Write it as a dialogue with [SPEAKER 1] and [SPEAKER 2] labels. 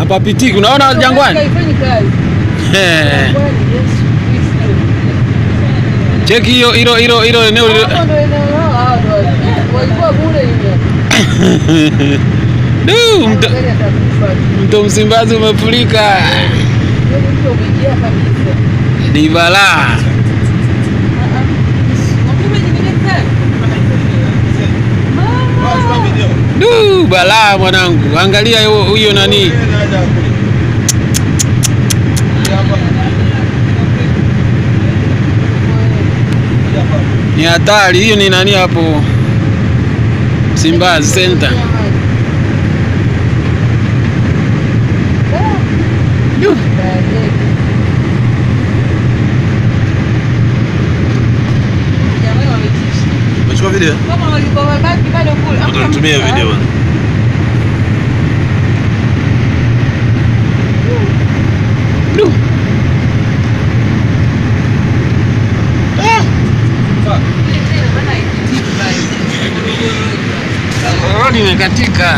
[SPEAKER 1] Hapapitiki. Unaona Jangwani? Cheki hilo eneo Mto Msimbazi umefurika. Ni balaa. Balaa mwanangu. Angalia huyo nani. Ni hatari. Hiyo ni nani hapo? Msimbazi Center.
[SPEAKER 2] Umechukua video?
[SPEAKER 3] Kama walikuwa wabaki bado kule.
[SPEAKER 2] Tunatumia video.
[SPEAKER 1] Rodi imekatika.